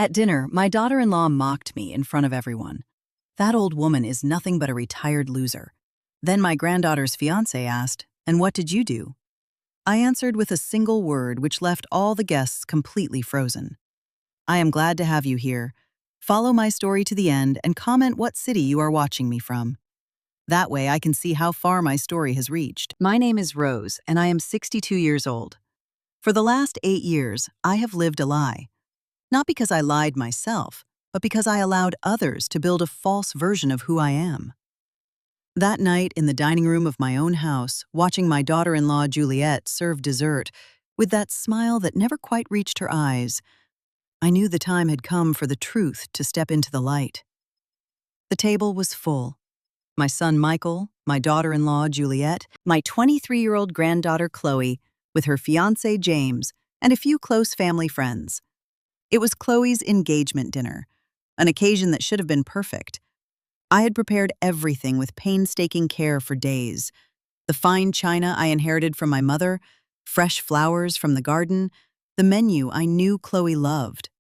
At dinner, my daughter-in-law mocked me in front of everyone. That old woman is nothing but a retired loser. Then my granddaughter's fiancé asked, "And what did you do?" I answered with a single word which left all the guests completely frozen. "I am glad to have you here. Follow my story to the end and comment what city you are watching me from. That way I can see how far my story has reached." My name is Rose, and I am 62 years old. For the last 8 years, I have lived a lie. Not because I lied myself, but because I allowed others to build a false version of who I am. That night in the dining room of my own house, watching my daughter-in-law Juliet serve dessert, with that smile that never quite reached her eyes, I knew the time had come for the truth to step into the light. The table was full. My son Michael, my daughter-in-law Juliet, my 23-year-old granddaughter Chloe, with her fiancé James, and a few close family friends. It was Chloe's engagement dinner, an occasion that should have been perfect. I had prepared everything with painstaking care for days. The fine china I inherited from my mother, fresh flowers from the garden, the menu I knew Chloe loved.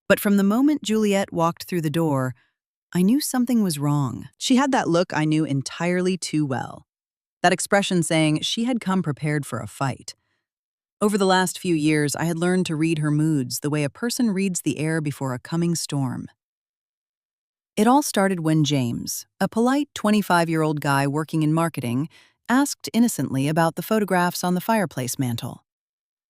But from the moment Juliet walked through the door, I knew something was wrong. She had that look I knew entirely too well. That expression saying she had come prepared for a fight. Over the last few years, I had learned to read her moods the way a person reads the air before a coming storm. It all started when James, a polite 25-year-old guy working in marketing, asked innocently about the photographs on the fireplace mantel.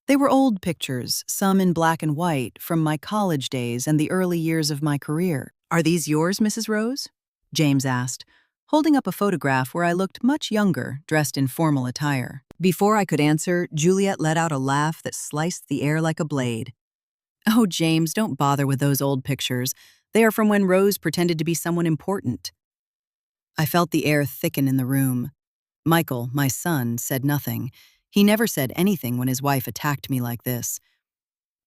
They were old pictures, some in black and white, from my college days and the early years of my career. "Are these yours, Mrs. Rose?" James asked, holding up a photograph where I looked much younger, dressed in formal attire. Before I could answer, Juliet let out a laugh that sliced the air like a blade. "Oh, James, don't bother with those old pictures. They are from when Rose pretended to be someone important." I felt the air thicken in the room. Michael, my son, said nothing. He never said anything when his wife attacked me like this.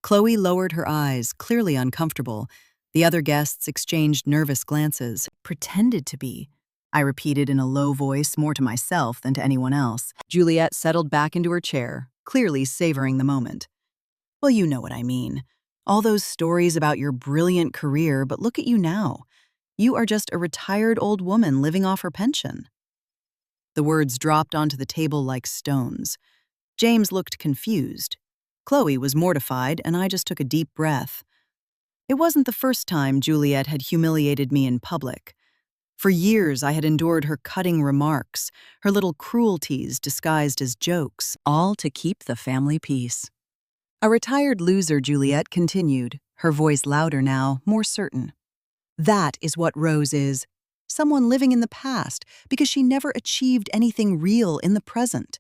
Chloe lowered her eyes, clearly uncomfortable. The other guests exchanged nervous glances. "Pretended to be," I repeated in a low voice, more to myself than to anyone else. Juliet settled back into her chair, clearly savoring the moment. "Well, you know what I mean. All those stories about your brilliant career, but look at you now. You are just a retired old woman living off her pension." The words dropped onto the table like stones. James looked confused. Chloe was mortified, and I just took a deep breath. It wasn't the first time Juliet had humiliated me in public. For years, I had endured her cutting remarks, her little cruelties disguised as jokes, all to keep the family peace. "A retired loser," Juliet continued, her voice louder now, more certain. "That is what Rose is. Someone living in the past because she never achieved anything real in the present."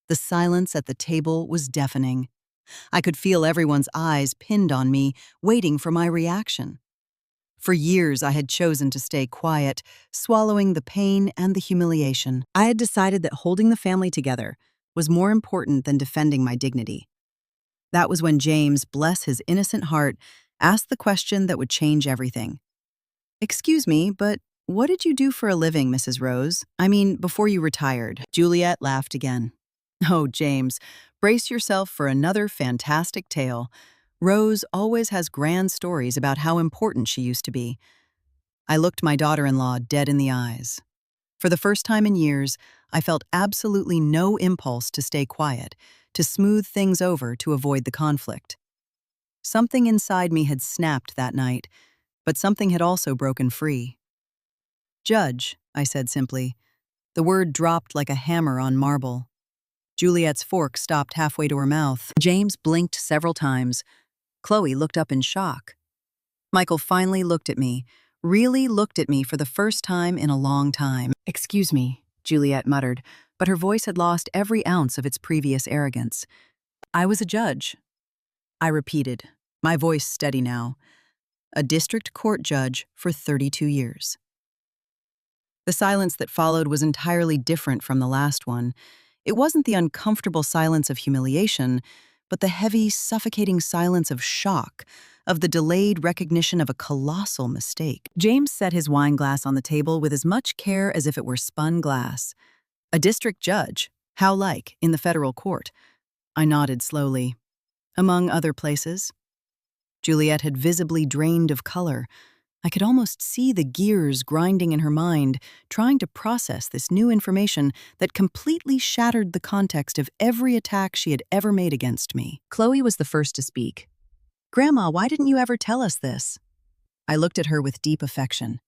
The silence at the table was deafening. I could feel everyone's eyes pinned on me, waiting for my reaction. For years, I had chosen to stay quiet, swallowing the pain and the humiliation. I had decided that holding the family together was more important than defending my dignity. That was when James, bless his innocent heart, asked the question that would change everything. "Excuse me, but what did you do for a living, Mrs. Rose? I mean, before you retired?" Juliet laughed again. "Oh, James, brace yourself for another fantastic tale. Rose always has grand stories about how important she used to be." I looked my daughter-in-law dead in the eyes. For the first time in years, I felt absolutely no impulse to stay quiet, to smooth things over to avoid the conflict. Something inside me had snapped that night, but something had also broken free. "Judge," I said simply. The word dropped like a hammer on marble. Juliet's fork stopped halfway to her mouth. James blinked several times. Chloe looked up in shock. Michael finally looked at me, really looked at me for the first time in a long time. "Excuse me," Juliet muttered, but her voice had lost every ounce of its previous arrogance. "I was a judge." I repeated, my voice steady now. "A district court judge for 32 years. The silence that followed was entirely different from the last one. It wasn't the uncomfortable silence of humiliation, but the heavy, suffocating silence of shock, of the delayed recognition of a colossal mistake. James set his wine glass on the table with as much care as if it were spun glass. "A district judge? How like, in the federal court?" I nodded slowly. "Among other places." Juliet had visibly drained of color. I could almost see the gears grinding in her mind, trying to process this new information that completely shattered the context of every attack she had ever made against me. Chloe was the first to speak. "Grandma, why didn't you ever tell us this?" I looked at her with deep affection.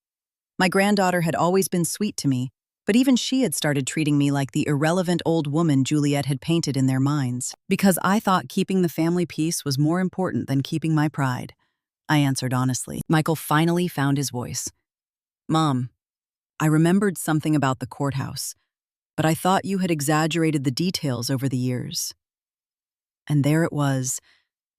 My granddaughter had always been sweet to me, but even she had started treating me like the irrelevant old woman Juliet had painted in their minds. "Because I thought keeping the family peace was more important than keeping my pride," I answered honestly. Michael finally found his voice. "Mom, I remembered something about the courthouse, but I thought you had exaggerated the details over the years." And there it was,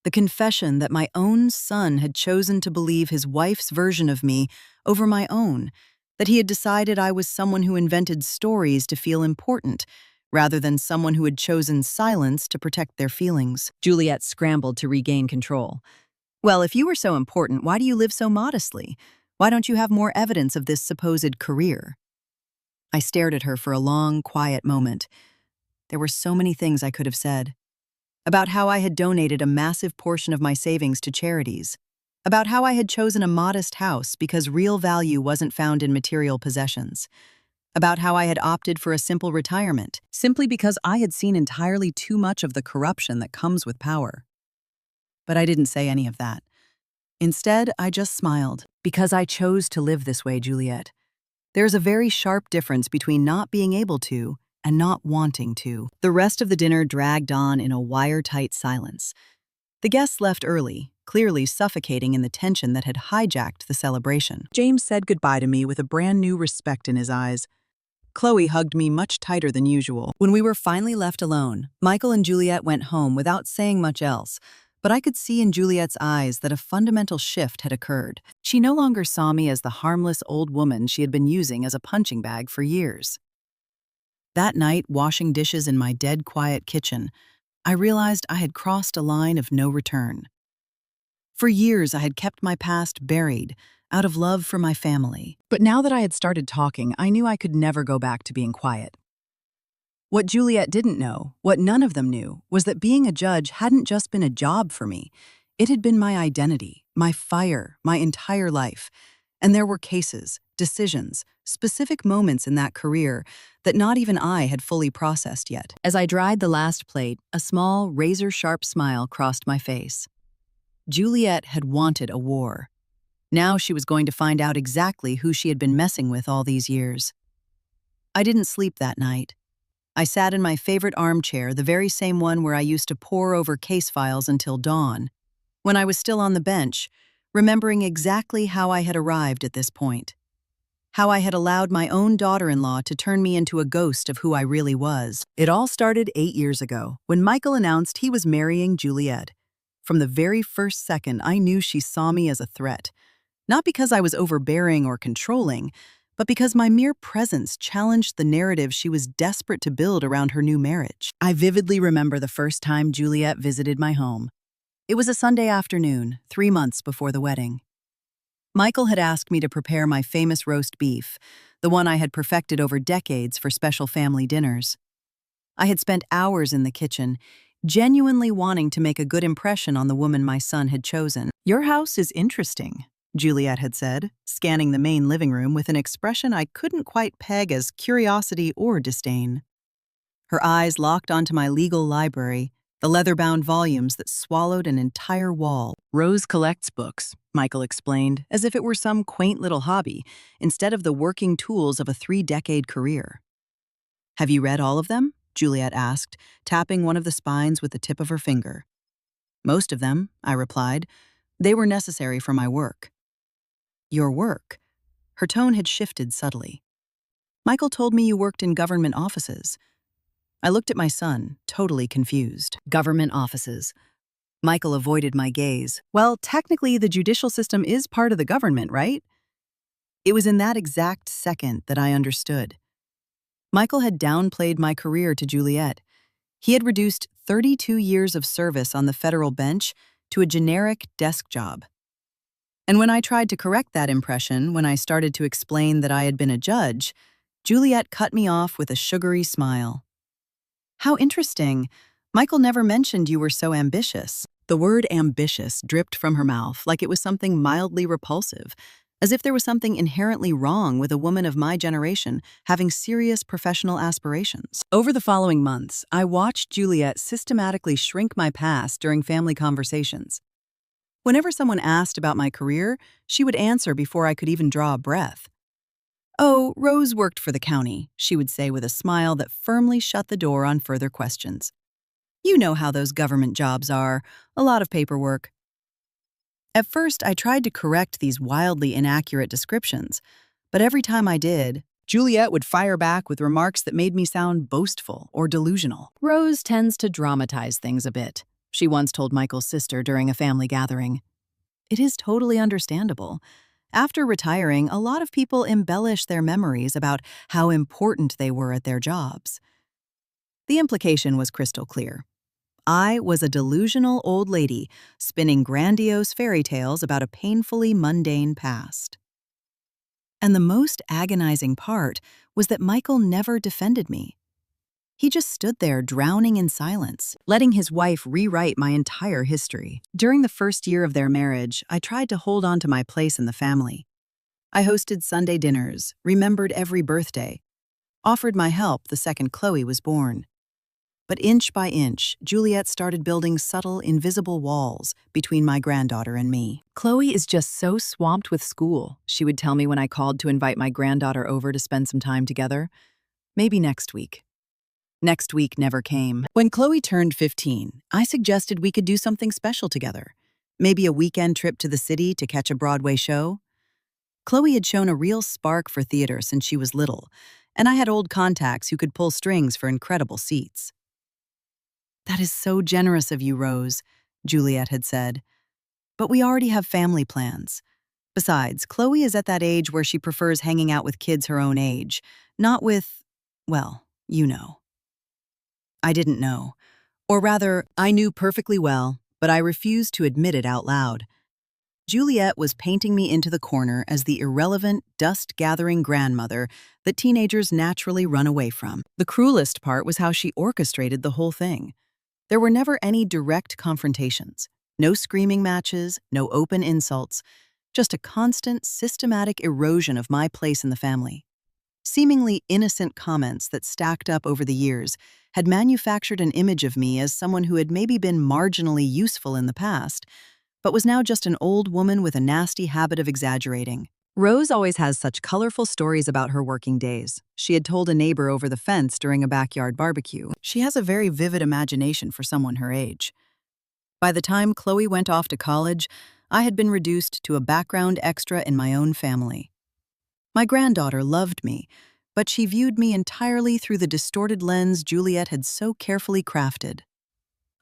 the confession that my own son had chosen to believe his wife's version of me over my own, that he had decided I was someone who invented stories to feel important, rather than someone who had chosen silence to protect their feelings. Juliet scrambled to regain control. "Well, if you were so important, why do you live so modestly? Why don't you have more evidence of this supposed career?" I stared at her for a long, quiet moment. There were so many things I could have said. About how I had donated a massive portion of my savings to charities. About how I had chosen a modest house because real value wasn't found in material possessions. About how I had opted for a simple retirement, simply because I had seen entirely too much of the corruption that comes with power. But I didn't say any of that. Instead, I just smiled. "Because I chose to live this way, Juliet. There's a very sharp difference between not being able to and not wanting to." The rest of the dinner dragged on in a wire-tight silence. The guests left early, clearly suffocating in the tension that had hijacked the celebration. James said goodbye to me with a brand new respect in his eyes. Chloe hugged me much tighter than usual. When we were finally left alone, Michael and Juliet went home without saying much else, but I could see in Juliet's eyes that a fundamental shift had occurred. She no longer saw me as the harmless old woman she had been using as a punching bag for years. That night, washing dishes in my dead quiet kitchen, I realized I had crossed a line of no return. For years, I had kept my past buried, out of love for my family. But now that I had started talking, I knew I could never go back to being quiet. What Juliet didn't know, what none of them knew, was that being a judge hadn't just been a job for me. It had been my identity, my fire, my entire life. And there were cases, decisions, specific moments in that career that not even I had fully processed yet. As I dried the last plate, a small, razor-sharp smile crossed my face. Juliet had wanted a war. Now she was going to find out exactly who she had been messing with all these years. I didn't sleep that night. I sat in my favorite armchair, the very same one where I used to pore over case files until dawn, when I was still on the bench, remembering exactly how I had arrived at this point. How I had allowed my own daughter-in-law to turn me into a ghost of who I really was. It all started 8 years ago, when Michael announced he was marrying Juliet. From the very first second, I knew she saw me as a threat. Not because I was overbearing or controlling, but because my mere presence challenged the narrative she was desperate to build around her new marriage. I vividly remember the first time Juliet visited my home. It was a Sunday afternoon, 3 months before the wedding. Michael had asked me to prepare my famous roast beef, the one I had perfected over decades for special family dinners. I had spent hours in the kitchen, genuinely wanting to make a good impression on the woman my son had chosen. "Your house is interesting," Juliet had said, scanning the main living room with an expression I couldn't quite peg as curiosity or disdain. Her eyes locked onto my legal library, the leather-bound volumes that swallowed an entire wall. "Rose collects books," Michael explained, as if it were some quaint little hobby, instead of the working tools of a 3-decade career. "Have you read all of them?" Juliet asked, tapping one of the spines with the tip of her finger. "Most of them," I replied. "They were necessary for my work." "Your work?" Her tone had shifted subtly. "Michael told me you worked in government offices." I looked at my son, totally confused. "Government offices." Michael avoided my gaze. "Well, technically, the judicial system is part of the government, right?" It was in that exact second that I understood. Michael had downplayed my career to Juliet. He had reduced 32 years of service on the federal bench to a generic desk job. And when I tried to correct that impression, when I started to explain that I had been a judge, Juliet cut me off with a sugary smile. "How interesting. Michael never mentioned you were so ambitious." The word ambitious dripped from her mouth like it was something mildly repulsive, as if there was something inherently wrong with a woman of my generation having serious professional aspirations. Over the following months, I watched Juliet systematically shrink my past during family conversations. Whenever someone asked about my career, she would answer before I could even draw a breath. "Oh, Rose worked for the county," she would say with a smile that firmly shut the door on further questions. "You know how those government jobs are, a lot of paperwork." At first, I tried to correct these wildly inaccurate descriptions, but every time I did, Juliet would fire back with remarks that made me sound boastful or delusional. "Rose tends to dramatize things a bit," she once told Michael's sister during a family gathering. It is totally understandable. After retiring, a lot of people embellish their memories about how important they were at their jobs. The implication was crystal clear. I was a delusional old lady spinning grandiose fairy tales about a painfully mundane past. And the most agonizing part was that Michael never defended me. He just stood there drowning in silence, letting his wife rewrite my entire history. During the first year of their marriage, I tried to hold on to my place in the family. I hosted Sunday dinners, remembered every birthday, offered my help the second Chloe was born. But inch by inch, Juliet started building subtle, invisible walls between my granddaughter and me. "Chloe is just so swamped with school," she would tell me when I called to invite my granddaughter over to spend some time together. "Maybe next week." Next week never came. When Chloe turned 15, I suggested we could do something special together. Maybe a weekend trip to the city to catch a Broadway show. Chloe had shown a real spark for theater since she was little, and I had old contacts who could pull strings for incredible seats. "That is so generous of you, Rose," Juliet had said. "But we already have family plans. Besides, Chloe is at that age where she prefers hanging out with kids her own age, not with, well, you know." I didn't know. Or rather, I knew perfectly well, but I refused to admit it out loud. Juliet was painting me into the corner as the irrelevant, dust-gathering grandmother that teenagers naturally run away from. The cruelest part was how she orchestrated the whole thing. There were never any direct confrontations, no screaming matches, no open insults, just a constant, systematic erosion of my place in the family. Seemingly innocent comments that stacked up over the years had manufactured an image of me as someone who had maybe been marginally useful in the past, but was now just an old woman with a nasty habit of exaggerating. Rose always has such colorful stories about her working days, she had told a neighbor over the fence during a backyard barbecue. She has a very vivid imagination for someone her age. By the time Chloe went off to college, I had been reduced to a background extra in my own family. My granddaughter loved me, but she viewed me entirely through the distorted lens Juliet had so carefully crafted.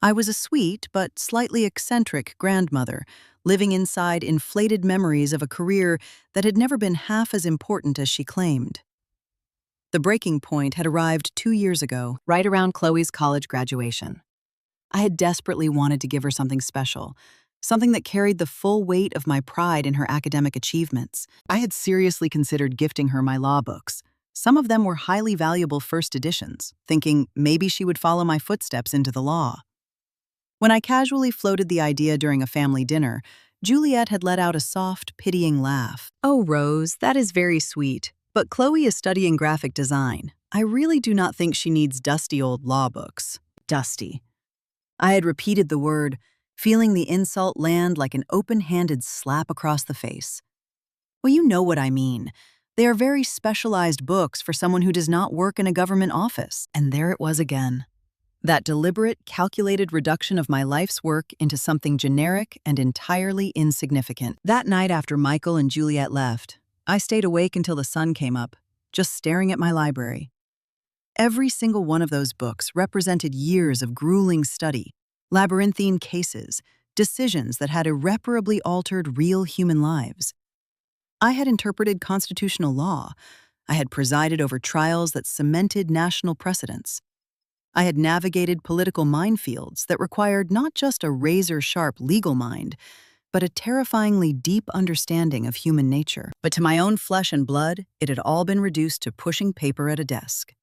I was a sweet but slightly eccentric grandmother, living inside inflated memories of a career that had never been half as important as she claimed. The breaking point had arrived 2 years ago, right around Chloe's college graduation. I had desperately wanted to give her something special, something that carried the full weight of my pride in her academic achievements. I had seriously considered gifting her my law books. Some of them were highly valuable first editions, thinking maybe she would follow my footsteps into the law. When I casually floated the idea during a family dinner, Juliet had let out a soft, pitying laugh. "Oh, Rose, that is very sweet. But Chloe is studying graphic design. I really do not think she needs dusty old law books." Dusty. I had repeated the word, feeling the insult land like an open-handed slap across the face. "Well, you know what I mean. They are very specialized books for someone who does not work in a government office." And there it was again. That deliberate, calculated reduction of my life's work into something generic and entirely insignificant. That night after Michael and Juliet left, I stayed awake until the sun came up, just staring at my library. Every single one of those books represented years of grueling study, labyrinthine cases, decisions that had irreparably altered real human lives. I had interpreted constitutional law. I had presided over trials that cemented national precedents. I had navigated political minefields that required not just a razor-sharp legal mind, but a terrifyingly deep understanding of human nature. But to my own flesh and blood, it had all been reduced to pushing paper at a desk.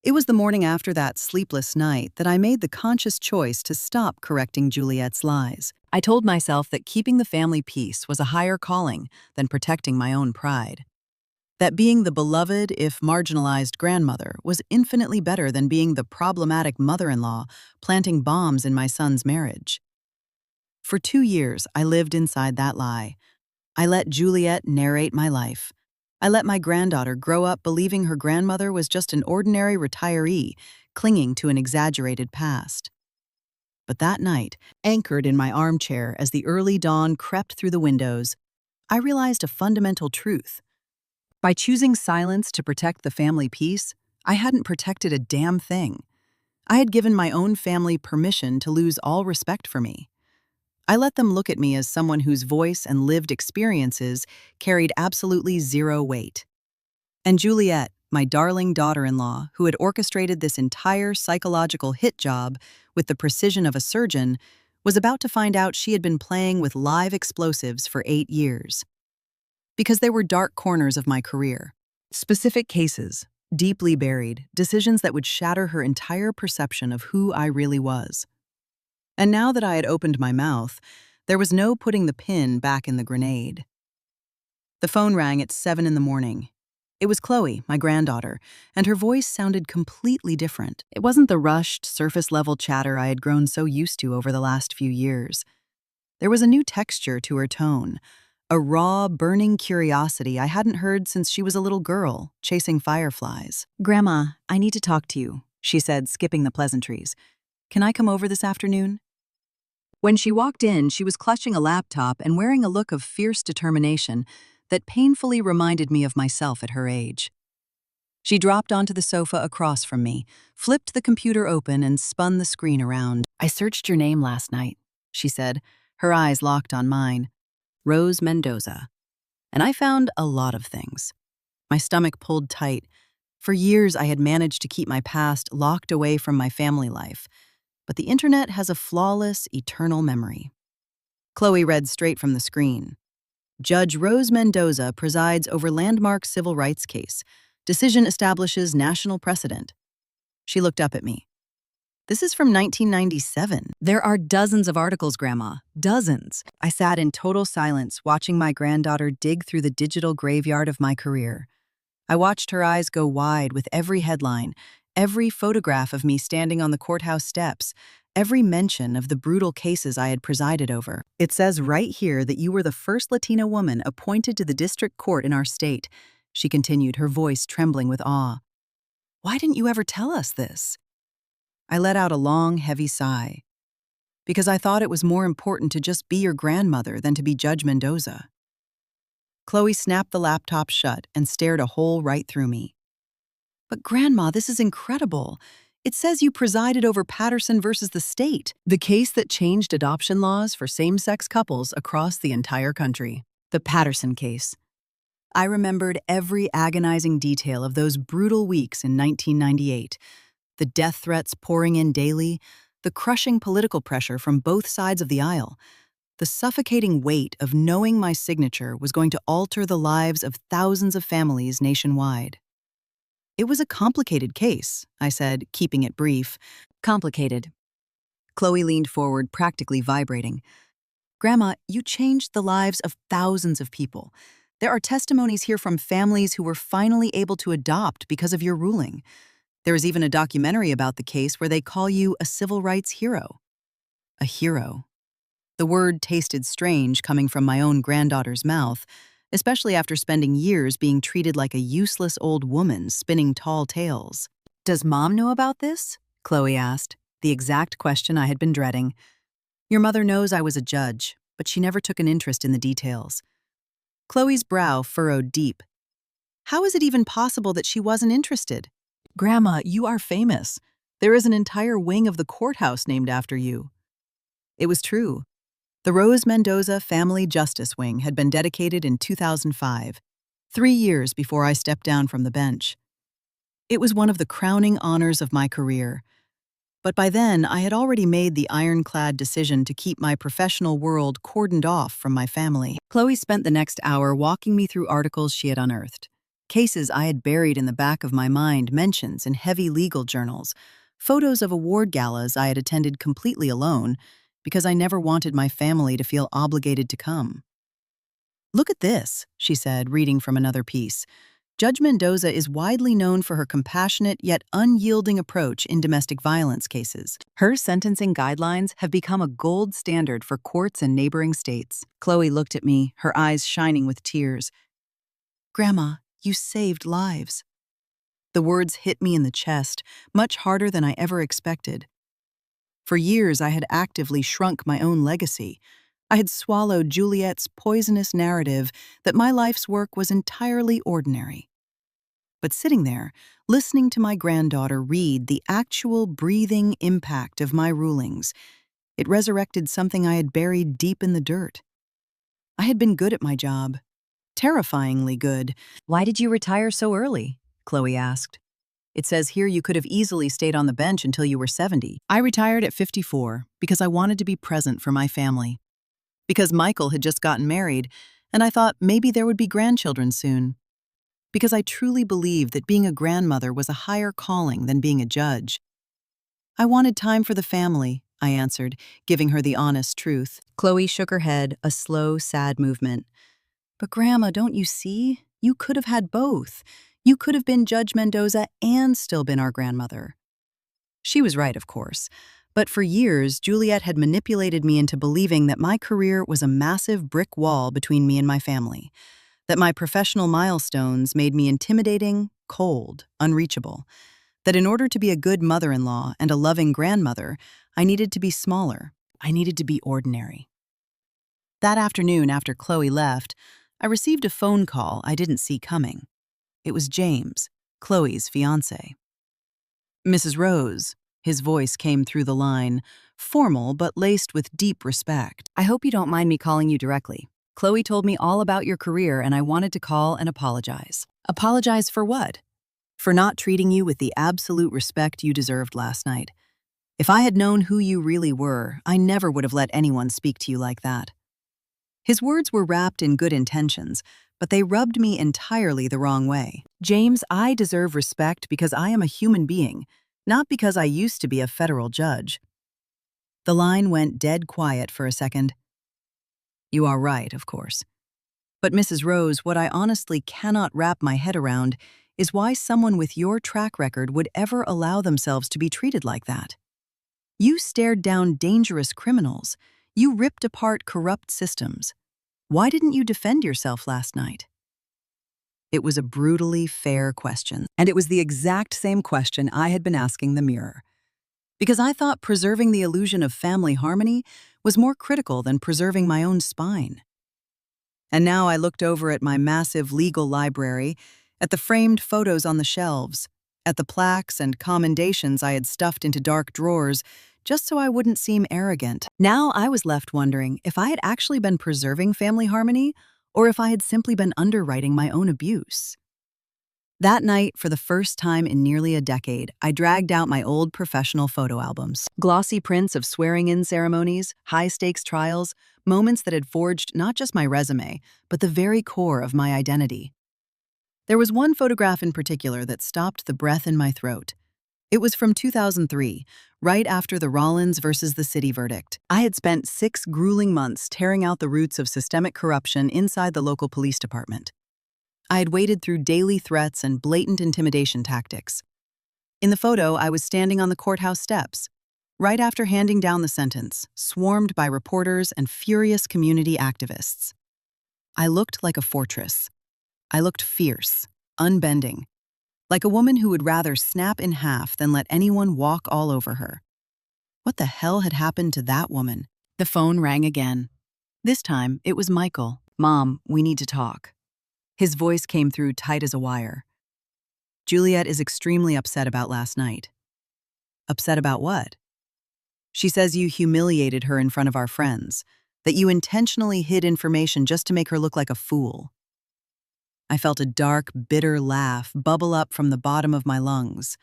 It was the morning after that sleepless night that I made the conscious choice to stop correcting Juliet's lies. I told myself that keeping the family peace was a higher calling than protecting my own pride. That being the beloved, if marginalized grandmother was infinitely better than being the problematic mother-in-law planting bombs in my son's marriage. For 2 years, I lived inside that lie. I let Juliet narrate my life. I let my granddaughter grow up believing her grandmother was just an ordinary retiree, clinging to an exaggerated past. But that night, anchored in my armchair as the early dawn crept through the windows, I realized a fundamental truth. By choosing silence to protect the family peace, I hadn't protected a damn thing. I had given my own family permission to lose all respect for me. I let them look at me as someone whose voice and lived experiences carried absolutely zero weight. And Juliet, my darling daughter-in-law, who had orchestrated this entire psychological hit job with the precision of a surgeon, was about to find out she had been playing with live explosives for 8 years. Because there were dark corners of my career, specific cases, deeply buried, decisions that would shatter her entire perception of who I really was. And now that I had opened my mouth, there was no putting the pin back in the grenade. The phone rang at 7 in the morning. It was Chloe, my granddaughter, and her voice sounded completely different. It wasn't the rushed, surface-level chatter I had grown so used to over the last few years. There was a new texture to her tone, a raw, burning curiosity I hadn't heard since she was a little girl, chasing fireflies. "Grandma, I need to talk to you," she said, skipping the pleasantries. "Can I come over this afternoon?" When she walked in, she was clutching a laptop and wearing a look of fierce determination that painfully reminded me of myself at her age. She dropped onto the sofa across from me, flipped the computer open, and spun the screen around. "I searched your name last night," she said, her eyes locked on mine. "Rose Mendoza. And I found a lot of things." My stomach pulled tight. For years, I had managed to keep my past locked away from my family life. But the internet has a flawless, eternal memory. Chloe read straight from the screen. "Judge Rose Mendoza presides over landmark civil rights case. Decision establishes national precedent." She looked up at me. "This is from 1997. "There are dozens of articles, Grandma. Dozens." I sat in total silence, watching my granddaughter dig through the digital graveyard of my career. I watched her eyes go wide with every headline, every photograph of me standing on the courthouse steps, every mention of the brutal cases I had presided over. "It says right here that you were the first Latina woman appointed to the district court in our state," she continued, her voice trembling with awe. "Why didn't you ever tell us this?" I let out a long, heavy sigh. Because I thought it was more important to just be your grandmother than to be Judge Mendoza. Chloe snapped the laptop shut and stared a hole right through me. "But Grandma, this is incredible. It says you presided over Patterson versus the state, the case that changed adoption laws for same-sex couples across the entire country." The Patterson case. I remembered every agonizing detail of those brutal weeks in 1998, the death threats pouring in daily, the crushing political pressure from both sides of the aisle, the suffocating weight of knowing my signature was going to alter the lives of thousands of families nationwide. "It was a complicated case," I said, keeping it brief. "Complicated." Chloe leaned forward, practically vibrating. "Grandma, you changed the lives of thousands of people. There are testimonies here from families who were finally able to adopt because of your ruling. There is even a documentary about the case where they call you a civil rights hero." A hero. The word tasted strange coming from my own granddaughter's mouth, especially after spending years being treated like a useless old woman spinning tall tales. "Does Mom know about this?" Chloe asked, the exact question I had been dreading. "Your mother knows I was a judge, but she never took an interest in the details." Chloe's brow furrowed deep. "How is it even possible that she wasn't interested?" "Grandma, you are famous. There is an entire wing of the courthouse named after you." It was true. The Rose Mendoza Family Justice Wing had been dedicated in 2005, 3 years before I stepped down from the bench. It was one of the crowning honors of my career. But by then, I had already made the ironclad decision to keep my professional world cordoned off from my family. Chloe spent the next hour walking me through articles she had unearthed. Cases I had buried in the back of my mind, mentions in heavy legal journals, photos of award galas I had attended completely alone because I never wanted my family to feel obligated to come. "Look at this," she said, reading from another piece. "Judge Mendoza is widely known for her compassionate yet unyielding approach in domestic violence cases. Her sentencing guidelines have become a gold standard for courts in neighboring states." Chloe looked at me, her eyes shining with tears. "Grandma, you saved lives." The words hit me in the chest, much harder than I ever expected. For years, I had actively shrunk my own legacy. I had swallowed Juliet's poisonous narrative that my life's work was entirely ordinary. But sitting there, listening to my granddaughter read the actual breathing impact of my rulings, it resurrected something I had buried deep in the dirt. I had been good at my job, terrifyingly good. "Why did you retire so early?" Chloe asked. "It says here you could have easily stayed on the bench until you were 70. "I retired at 54 because I wanted to be present for my family. Because Michael had just gotten married, and I thought maybe there would be grandchildren soon. Because I truly believed that being a grandmother was a higher calling than being a judge. I wanted time for the family," I answered, giving her the honest truth. Chloe shook her head, a slow, sad movement. "But Grandma, don't you see? You could have had both. You could have been Judge Mendoza and still been our grandmother." She was right, of course. But for years, Juliet had manipulated me into believing that my career was a massive brick wall between me and my family, that my professional milestones made me intimidating, cold, unreachable, that in order to be a good mother-in-law and a loving grandmother, I needed to be smaller. I needed to be ordinary. That afternoon, after Chloe left, I received a phone call I didn't see coming. It was James, Chloe's fiancé. "Mrs. Rose," his voice came through the line, formal but laced with deep respect. "I hope you don't mind me calling you directly. Chloe told me all about your career and I wanted to call and apologize." "Apologize for what?" "For not treating you with the absolute respect you deserved last night. If I had known who you really were, I never would have let anyone speak to you like that." His words were wrapped in good intentions, but they rubbed me entirely the wrong way. "James, I deserve respect because I am a human being, not because I used to be a federal judge." The line went dead quiet for a second. "You are right, of course. But Mrs. Rose, what I honestly cannot wrap my head around is why someone with your track record would ever allow themselves to be treated like that. You stared down dangerous criminals. You ripped apart corrupt systems. Why didn't you defend yourself last night?" It was a brutally fair question, and it was the exact same question I had been asking the mirror. Because I thought preserving the illusion of family harmony was more critical than preserving my own spine. And now I looked over at my massive legal library, at the framed photos on the shelves, at the plaques and commendations I had stuffed into dark drawers, just so I wouldn't seem arrogant. Now I was left wondering if I had actually been preserving family harmony or if I had simply been underwriting my own abuse. That night, for the first time in nearly a decade, I dragged out my old professional photo albums. Glossy prints of swearing-in ceremonies, high-stakes trials, moments that had forged not just my resume, but the very core of my identity. There was one photograph in particular that stopped the breath in my throat. It was from 2003, right after the Rollins versus the City verdict. I had spent 6 grueling months tearing out the roots of systemic corruption inside the local police department. I had waded through daily threats and blatant intimidation tactics. In the photo, I was standing on the courthouse steps, right after handing down the sentence, swarmed by reporters and furious community activists. I looked like a fortress. I looked fierce, unbending, like a woman who would rather snap in half than let anyone walk all over her. What the hell had happened to that woman? The phone rang again. This time, it was Michael. "Mom, we need to talk." His voice came through tight as a wire. "Juliet is extremely upset about last night." "Upset about what?" "She says you humiliated her in front of our friends, that you intentionally hid information just to make her look like a fool." I felt a dark, bitter laugh bubble up from the bottom of my lungs.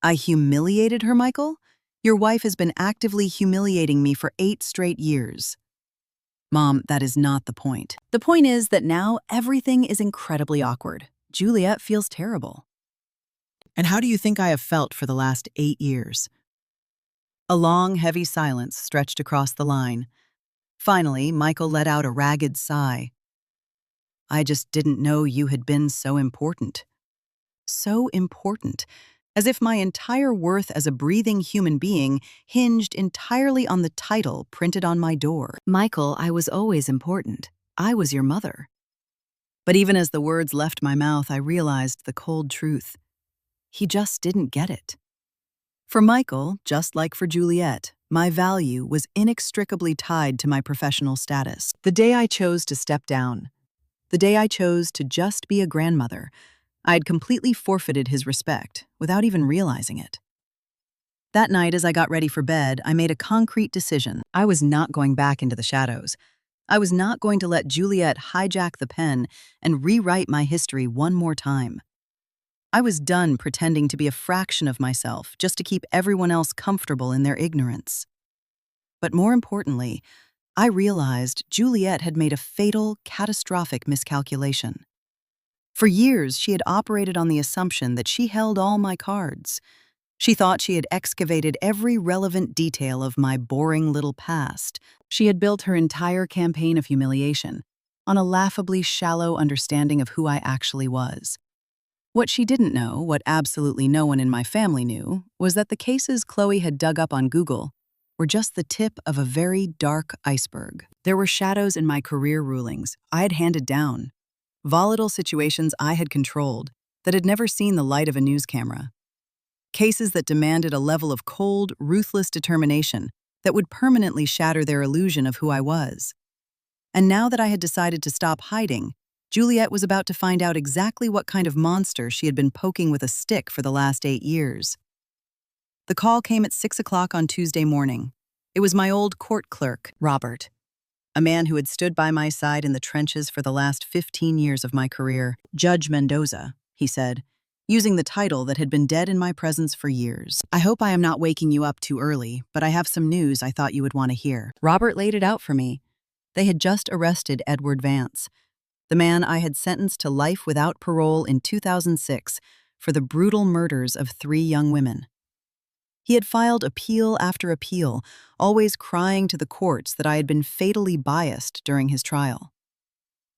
"I humiliated her, Michael? Your wife has been actively humiliating me for 8 straight years." "Mom, that is not the point. The point is that now everything is incredibly awkward. Juliet feels terrible. And how do you think I have felt for the last 8 years? A long, heavy silence stretched across the line. Finally, Michael let out a ragged sigh. I just didn't know you had been so important. So important, as if my entire worth as a breathing human being hinged entirely on the title printed on my door. Michael, I was always important. I was your mother. But even as the words left my mouth, I realized the cold truth. He just didn't get it. For Michael, just like for Juliet, my value was inextricably tied to my professional status. The day I chose to step down, the day I chose to just be a grandmother, I had completely forfeited his respect without even realizing it. That night, as I got ready for bed, I made a concrete decision. I was not going back into the shadows. I was not going to let Juliet hijack the pen and rewrite my history one more time. I was done pretending to be a fraction of myself just to keep everyone else comfortable in their ignorance. But more importantly, I realized Juliet had made a fatal, catastrophic miscalculation. For years, she had operated on the assumption that she held all my cards. She thought she had excavated every relevant detail of my boring little past. She had built her entire campaign of humiliation on a laughably shallow understanding of who I actually was. What she didn't know, what absolutely no one in my family knew, was that the cases Chloe had dug up on Google were just the tip of a very dark iceberg. There were shadows in my career rulings I had handed down, volatile situations I had controlled that had never seen the light of a news camera, cases that demanded a level of cold, ruthless determination that would permanently shatter their illusion of who I was. And now that I had decided to stop hiding, Juliet was about to find out exactly what kind of monster she had been poking with a stick for the last 8 years. The call came at 6 o'clock on Tuesday morning. It was my old court clerk, Robert, a man who had stood by my side in the trenches for the last 15 years of my career. Judge Mendoza, he said, using the title that had been dead in my presence for years. I hope I am not waking you up too early, but I have some news I thought you would want to hear. Robert laid it out for me. They had just arrested Edward Vance, the man I had sentenced to life without parole in 2006 for the brutal murders of 3 young women. He had filed appeal after appeal, always crying to the courts that I had been fatally biased during his trial.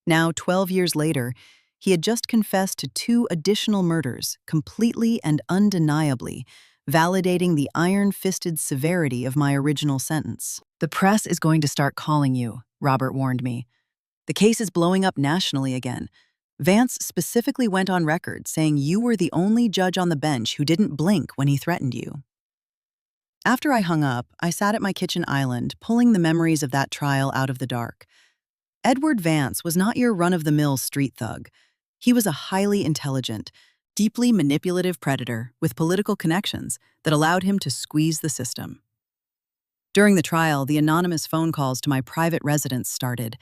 Now, 12 years later, he had just confessed to 2 additional murders, completely and undeniably, validating the iron-fisted severity of my original sentence. The press is going to start calling you, Robert warned me. The case is blowing up nationally again. Vance specifically went on record saying you were the only judge on the bench who didn't blink when he threatened you. After I hung up, I sat at my kitchen island, pulling the memories of that trial out of the dark. Edward Vance was not your run-of-the-mill street thug. He was a highly intelligent, deeply manipulative predator with political connections that allowed him to squeeze the system. During the trial, the anonymous phone calls to my private residence started.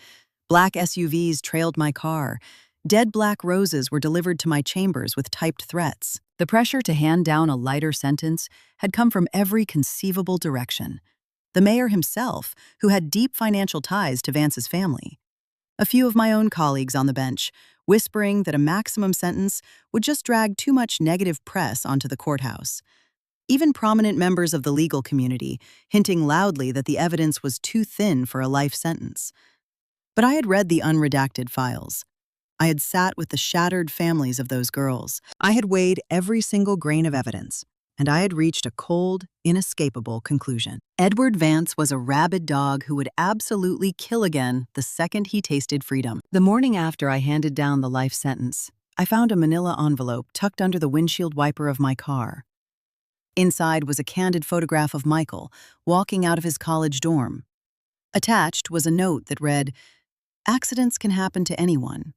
Black SUVs trailed my car. Dead black roses were delivered to my chambers with typed threats. The pressure to hand down a lighter sentence had come from every conceivable direction. The mayor himself, who had deep financial ties to Vance's family. A few of my own colleagues on the bench, whispering that a maximum sentence would just drag too much negative press onto the courthouse. Even prominent members of the legal community, hinting loudly that the evidence was too thin for a life sentence. But I had read the unredacted files. I had sat with the shattered families of those girls. I had weighed every single grain of evidence, and I had reached a cold, inescapable conclusion. Edward Vance was a rabid dog who would absolutely kill again the second he tasted freedom. The morning after I handed down the life sentence, I found a manila envelope tucked under the windshield wiper of my car. Inside was a candid photograph of Michael walking out of his college dorm. Attached was a note that read, "Accidents can happen to anyone."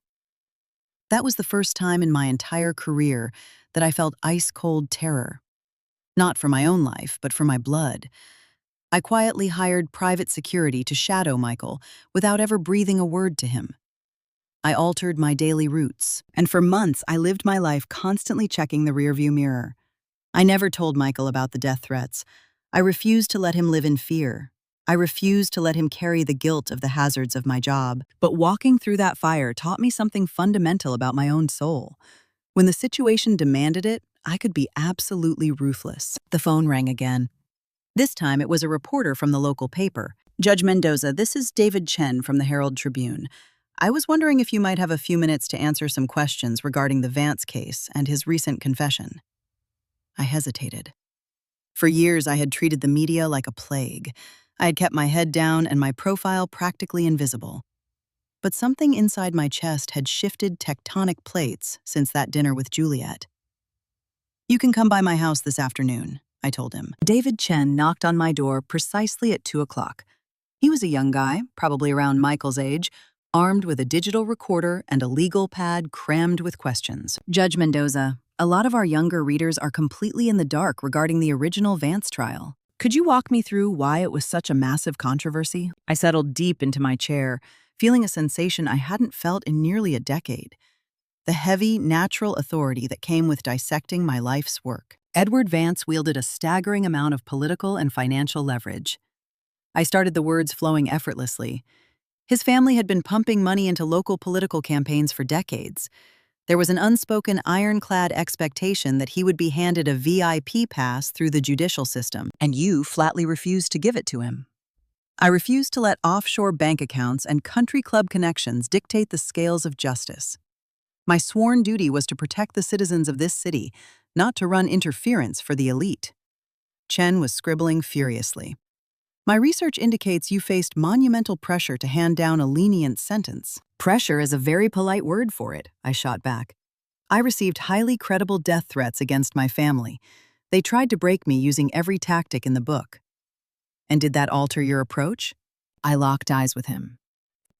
That was the first time in my entire career that I felt ice-cold terror. Not for my own life, but for my blood. I quietly hired private security to shadow Michael without ever breathing a word to him. I altered my daily routes, and for months I lived my life constantly checking the rearview mirror. I never told Michael about the death threats. I refused to let him live in fear. I refused to let him carry the guilt of the hazards of my job. But walking through that fire taught me something fundamental about my own soul. When the situation demanded it, I could be absolutely ruthless. The phone rang again. This time it was a reporter from the local paper. Judge Mendoza, this is David Chen from the Herald Tribune. I was wondering if you might have a few minutes to answer some questions regarding the Vance case and his recent confession. I hesitated. For years, I had treated the media like a plague. I had kept my head down and my profile practically invisible. But something inside my chest had shifted tectonic plates since that dinner with Juliet. You can come by my house this afternoon, I told him. David Chen knocked on my door precisely at 2 o'clock. He was a young guy, probably around Michael's age, armed with a digital recorder and a legal pad crammed with questions. Judge Mendoza, a lot of our younger readers are completely in the dark regarding the original Vance trial. Could you walk me through why it was such a massive controversy? I settled deep into my chair, feeling a sensation I hadn't felt in nearly a decade. The heavy, natural authority that came with dissecting my life's work. Edward Vance wielded a staggering amount of political and financial leverage. I started the words flowing effortlessly. His family had been pumping money into local political campaigns for decades. There was an unspoken ironclad expectation that he would be handed a VIP pass through the judicial system, and you flatly refused to give it to him. I refused to let offshore bank accounts and country club connections dictate the scales of justice. My sworn duty was to protect the citizens of this city, not to run interference for the elite. Chen was scribbling furiously. My research indicates you faced monumental pressure to hand down a lenient sentence. Pressure is a very polite word for it, I shot back. I received highly credible death threats against my family. They tried to break me using every tactic in the book. And did that alter your approach? I locked eyes with him.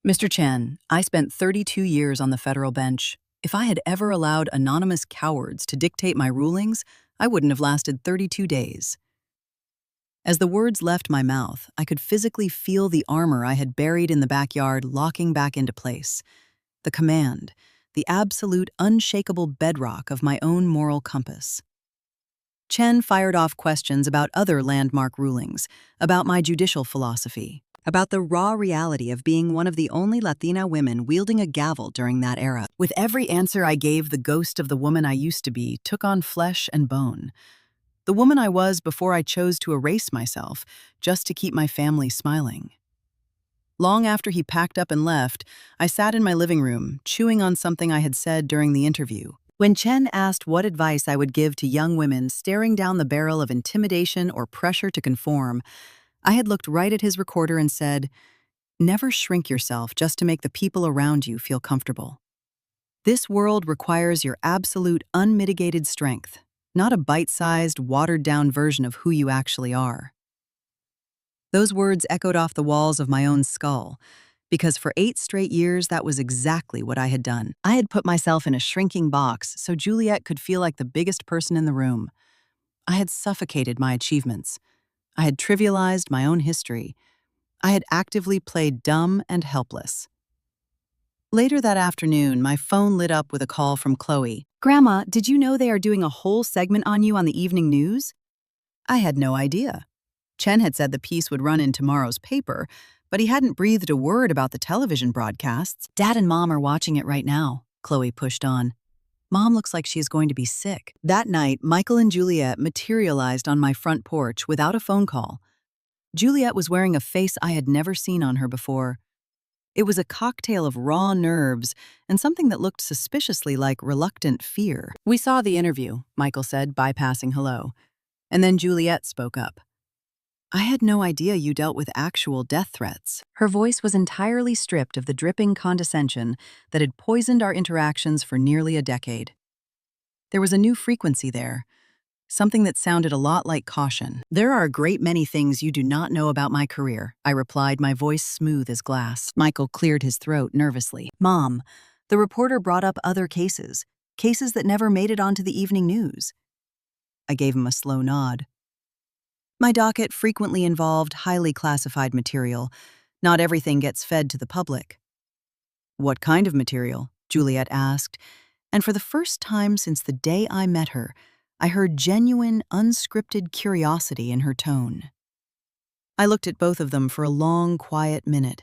Mr. Chen, I spent 32 years on the federal bench. If I had ever allowed anonymous cowards to dictate my rulings, I wouldn't have lasted 32 days. As the words left my mouth, I could physically feel the armor I had buried in the backyard locking back into place. The command, the absolute unshakable bedrock of my own moral compass. Chen fired off questions about other landmark rulings, about my judicial philosophy, about the raw reality of being one of the only Latina women wielding a gavel during that era. With every answer I gave, the ghost of the woman I used to be took on flesh and bone. The woman I was before I chose to erase myself, just to keep my family smiling. Long after he packed up and left, I sat in my living room, chewing on something I had said during the interview. When Chen asked what advice I would give to young women staring down the barrel of intimidation or pressure to conform, I had looked right at his recorder and said, "Never shrink yourself just to make the people around you feel comfortable. This world requires your absolute unmitigated strength, not a bite-sized, watered-down version of who you actually are." Those words echoed off the walls of my own skull, because for 8 straight years, that was exactly what I had done. I had put myself in a shrinking box so Juliet could feel like the biggest person in the room. I had suffocated my achievements. I had trivialized my own history. I had actively played dumb and helpless. Later that afternoon, my phone lit up with a call from Chloe. "Grandma, did you know they are doing a whole segment on you on the evening news?" I had no idea. Chen had said the piece would run in tomorrow's paper, but he hadn't breathed a word about the television broadcasts. "Dad and Mom are watching it right now," Chloe pushed on. "Mom looks like she's going to be sick." That night, Michael and Juliet materialized on my front porch without a phone call. Juliet was wearing a face I had never seen on her before. It was a cocktail of raw nerves and something that looked suspiciously like reluctant fear. "We saw the interview," Michael said, bypassing hello. And then Juliet spoke up. "I had no idea you dealt with actual death threats." Her voice was entirely stripped of the dripping condescension that had poisoned our interactions for nearly a decade. There was a new frequency there, something that sounded a lot like caution. "There are a great many things you do not know about my career," I replied, my voice smooth as glass. Michael cleared his throat nervously. "Mom, the reporter brought up other cases that never made it onto the evening news." I gave him a slow nod. My docket frequently involved highly classified material. Not everything gets fed to the public. "What kind of material?" Juliet asked, and for the first time since the day I met her, I heard genuine, unscripted curiosity in her tone. I looked at both of them for a long, quiet minute.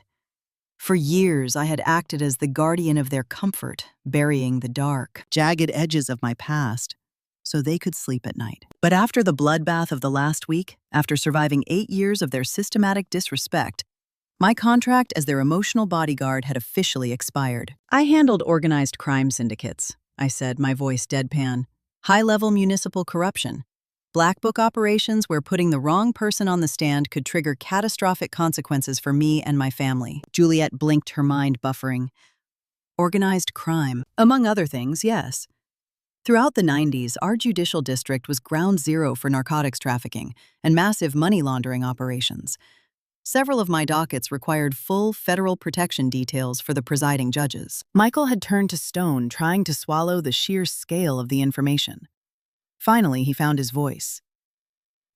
For years, I had acted as the guardian of their comfort, burying the dark, jagged edges of my past, so they could sleep at night. But after the bloodbath of the last week, after surviving 8 years of their systematic disrespect, my contract as their emotional bodyguard had officially expired. I handled organized crime syndicates, I said, my voice deadpan. High-level municipal corruption. Black book operations where putting the wrong person on the stand could trigger catastrophic consequences for me and my family. Juliet blinked, her mind buffering. Organized crime. Among other things, yes. Throughout the 90s, our judicial district was ground zero for narcotics trafficking and massive money laundering operations. Several of my dockets required full federal protection details for the presiding judges. Michael had turned to stone, trying to swallow the sheer scale of the information. Finally, he found his voice.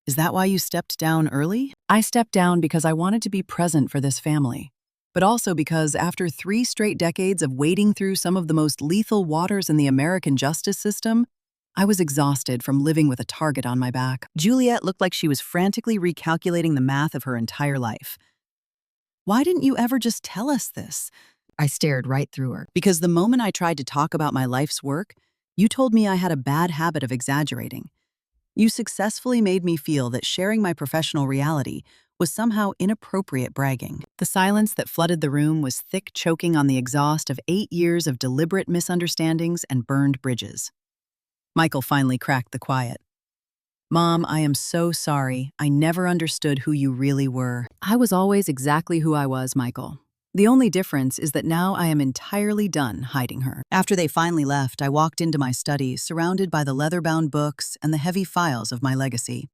Is that why you stepped down early? I stepped down because I wanted to be present for this family, but also because after 3 straight decades of wading through some of the most lethal waters in the American justice system, I was exhausted from living with a target on my back. Juliet looked like she was frantically recalculating the math of her entire life. Why didn't you ever just tell us this? I stared right through her. Because the moment I tried to talk about my life's work, you told me I had a bad habit of exaggerating. You successfully made me feel that sharing my professional reality was somehow inappropriate bragging. The silence that flooded the room was thick, choking on the exhaust of 8 years of deliberate misunderstandings and burned bridges. Michael finally cracked the quiet. Mom, I am so sorry. I never understood who you really were. I was always exactly who I was, Michael. The only difference is that now I am entirely done hiding her. After they finally left, I walked into my study, surrounded by the leather-bound books and the heavy files of my legacy.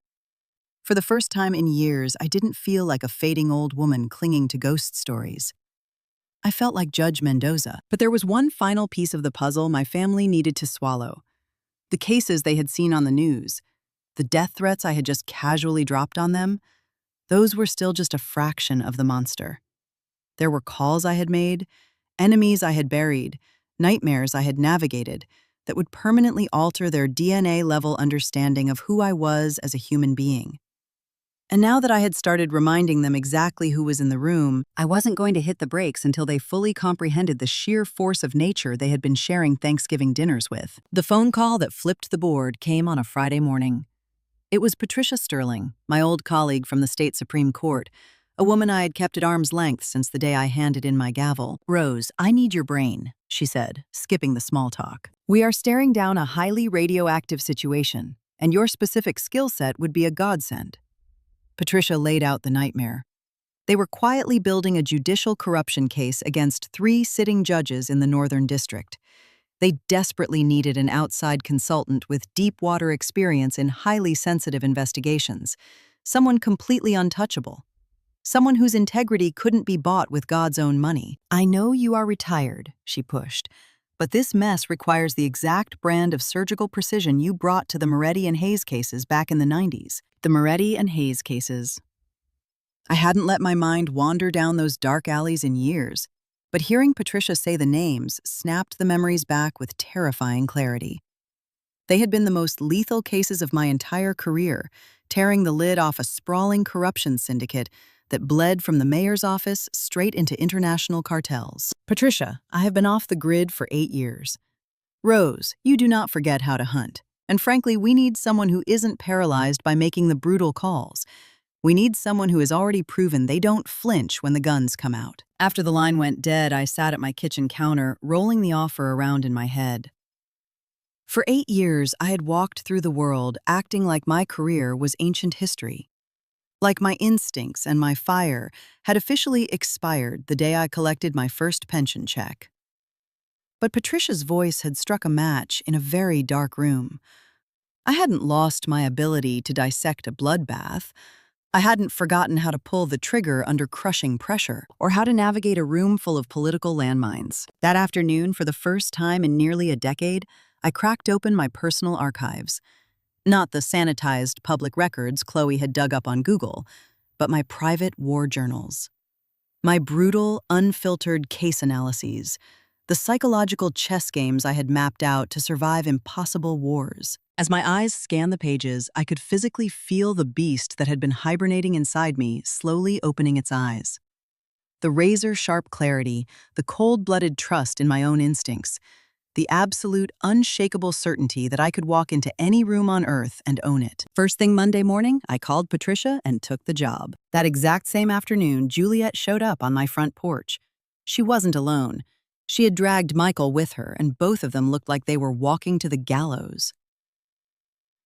For the first time in years, I didn't feel like a fading old woman clinging to ghost stories. I felt like Judge Mendoza. But there was one final piece of the puzzle my family needed to swallow. The cases they had seen on the news, the death threats I had just casually dropped on them, those were still just a fraction of the monster. There were calls I had made, enemies I had buried, nightmares I had navigated that would permanently alter their DNA-level understanding of who I was as a human being. And now that I had started reminding them exactly who was in the room, I wasn't going to hit the brakes until they fully comprehended the sheer force of nature they had been sharing Thanksgiving dinners with. The phone call that flipped the board came on a Friday morning. It was Patricia Sterling, my old colleague from the state Supreme Court, a woman I had kept at arm's length since the day I handed in my gavel. Rose, I need your brain, she said, skipping the small talk. We are staring down a highly radioactive situation, and your specific skill set would be a godsend. Patricia laid out the nightmare. They were quietly building a judicial corruption case against 3 sitting judges in the Northern District. They desperately needed an outside consultant with deep water experience in highly sensitive investigations, someone completely untouchable. Someone whose integrity couldn't be bought with God's own money. I know you are retired, she pushed, but this mess requires the exact brand of surgical precision you brought to the Moretti and Hayes cases back in the 90s. The Moretti and Hayes cases. I hadn't let my mind wander down those dark alleys in years, but hearing Patricia say the names snapped the memories back with terrifying clarity. They had been the most lethal cases of my entire career, tearing the lid off a sprawling corruption syndicate that bled from the mayor's office straight into international cartels. Patricia, I have been off the grid for 8 years. Rose, you do not forget how to hunt. And frankly, we need someone who isn't paralyzed by making the brutal calls. We need someone who has already proven they don't flinch when the guns come out. After the line went dead, I sat at my kitchen counter, rolling the offer around in my head. For 8 years, I had walked through the world acting like my career was ancient history. Like my instincts and my fire had officially expired the day I collected my first pension check. But Patricia's voice had struck a match in a very dark room. I hadn't lost my ability to dissect a bloodbath. I hadn't forgotten how to pull the trigger under crushing pressure, or how to navigate a room full of political landmines. That afternoon, for the first time in nearly a decade, I cracked open my personal archives. Not the sanitized public records Chloe had dug up on Google, but my private war journals. My brutal, unfiltered case analyses, the psychological chess games I had mapped out to survive impossible wars. As my eyes scanned the pages, I could physically feel the beast that had been hibernating inside me slowly opening its eyes. The razor-sharp clarity, the cold-blooded trust in my own instincts, the absolute, unshakable certainty that I could walk into any room on Earth and own it. First thing Monday morning, I called Patricia and took the job. That exact same afternoon, Juliet showed up on my front porch. She wasn't alone. She had dragged Michael with her, and both of them looked like they were walking to the gallows.